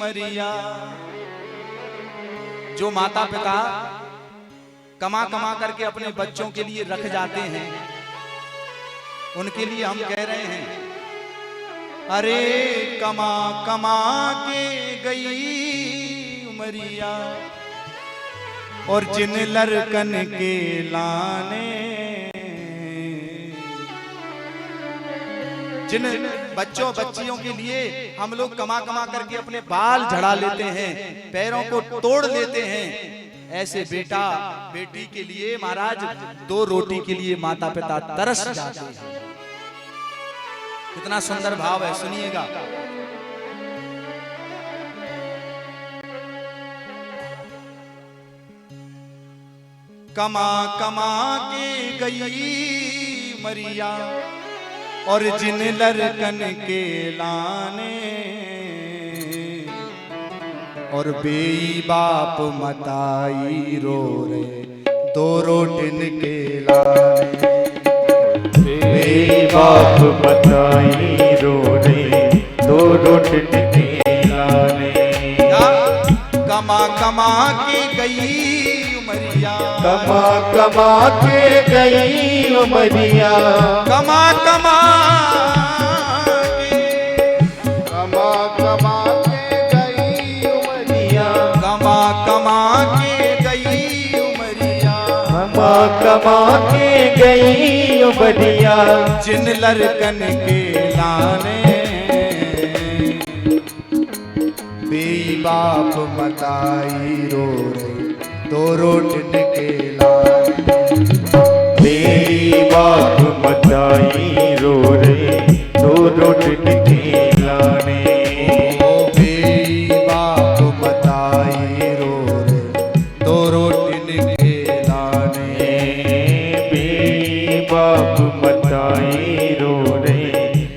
उमरिया। जो माता पिता कमा कमा करके अपने बच्चों के लिए रख जाते हैं, उनके लिए हम कह रहे हैं, अरे कमा कमा के गई उमरिया और जिन लड़कन के लाने, जिन बच्चों बच्चियों के लिए हम लोग कमा कमा करके अपने बाल झड़ा लेते हैं, पैरों को तोड़ लेते हैं, ऐसे बेटा बेटी के लिए महाराज 2 रोटी के लिए माता पिता तरस जाते हैं। कितना सुंदर भाव है, सुनिएगा। कमा कमा के गई मरिया और जिन लड़कन के लाने, और बेई बाप मताई रो रे 2 रोटिन के लाने। बेई बाप मताई रो रे 2 रोटिन के लाने। कमा कमा के गई उमरिया, कमा कमा के गई उमरिया, कमा कमा कमा कमा के गई उमरिया, कमा कमा के गई उमरिया, कमा कमा के गई उमरिया, जिन लड़कन के लाने, बेई बाप मताई रो रे 2 रोटिन के लाने। बेई बाप मताई रो रे 2 रोटिन के लाने। बेई बाप मताई रो रे 2 रोटिन के लाने। बेई बाप मताई रो रे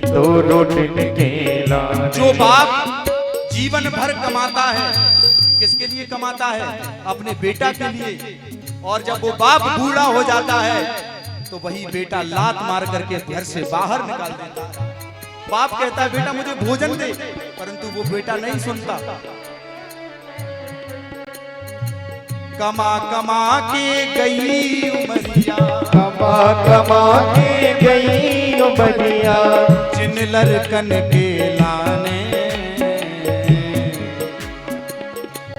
2 रोटिन के लाने। जो बाप जीवन भर कमाता है, किसके लिए कमाता है? अपने बेटा के लिए। और जब वो बाप बूढ़ा हो जाता है तो वही बेटा लात मार करके घर से बाहर निकाल देता है। बाप कहता है बेटा मुझे भोजन दे, परंतु वो बेटा नहीं सुनता। कमा कमा के गई उमरिया, कमा कमा के गई उमरिया, जिन लड़कन के लाने,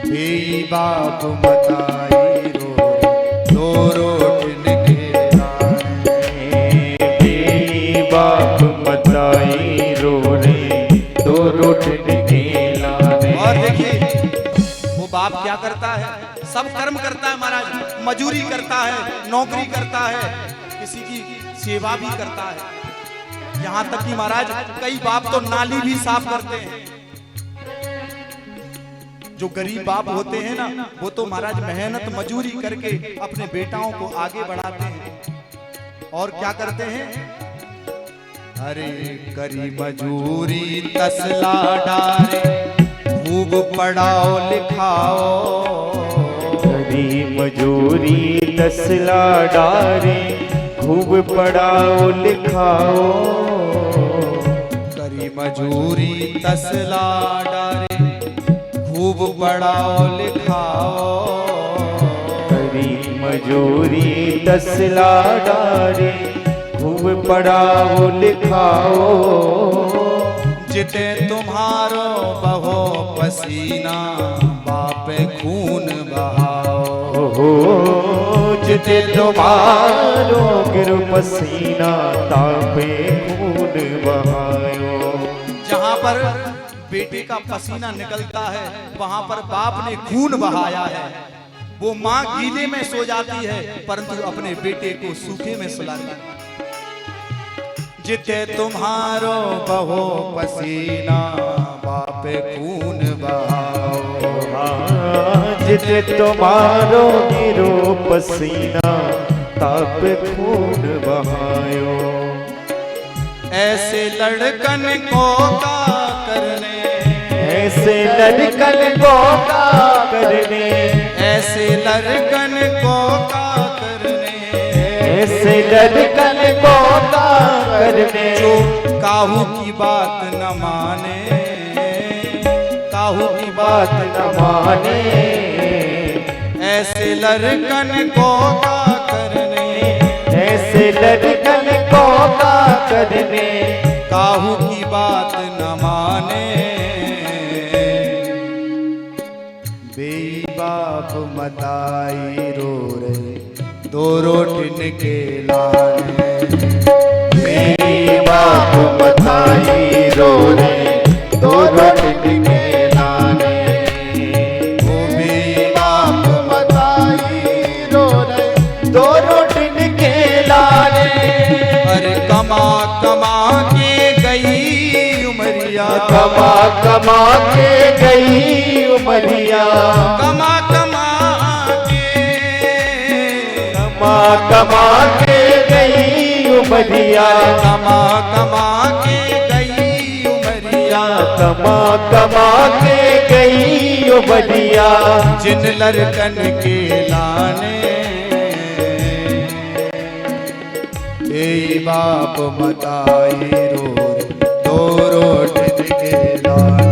बेई बाप मताई रो 2 रोटिन के लाने। बेई बाप मताई रो रे 2 रोटिन के लाने। और देखिए वो बाप क्या करता है, सब कर्म करता है महाराज, मजूरी करता है, नौकरी करता है, किसी की सेवा भी करता है। यहाँ तक कि महाराज कई बाप तो नाली भी साफ करते हैं। जो गरीब बाप होते हैं ना, वो तो महाराज मेहनत मजूरी करके अपने बेटाओं को आगे बढ़ाते हैं। और क्या करते हैं, अरे करी मजूरी तसला डारे, खूब पढ़ाओ लिखाओ। करी मजूरी तसला डारे, खूब पढ़ाओ लिखाओ। करी मजूरी तसला डारे, खूब पढ़ाओ लिखाओ। करी मजूरी तसला डारे, खूब पढ़ाओ लिखाओ। जिते तुम्हारो बहो पसीना, बाप खून बहाओ। हो जिते तुम्हारो गिर पसीना, तापे खून बहायो। जहाँ पर बेटे का पसीना निकलता है वहां पर बाप ने खून बहाया है। वो माँ गीले में सो जाती है परंतु अपने बेटे को सूखे में सुलाती है। जिते तुम्हारो बहो पसीना, बाप खून बहाओ। जिते तुम्हारो गिरो पसीना, ताप खून बहायो। ऐसे लड़कन को का करने, ऐसे लड़कन को का करने, ऐसे लड़कन को का करने, ऐसे लड़कन को का करने। जो काहू की बात न माने, काहू की बात न माने, ऐसे लड़कन को का करने, ऐसे लड़कन को का करने, काहू की बात न माने। बेई बाप मताई रो रहे दो रोटिन के लाने, मेरी बाप मताई रो रहे दो रोटिन के लाने। वो बेई बाप मताई रो रहे दो रोटिन के लाने। अरे कमा कमा के गई उमरिया, कमा कमा के गई उमरिया, कमा कमा के, कमा कमा के गई उमरिया, कमा कमा के गई उमरिया। कमा कमा के गई उमरिया। जिन लड़कन के लाने, ए बाप मताई रो दो रोटिन के लाने।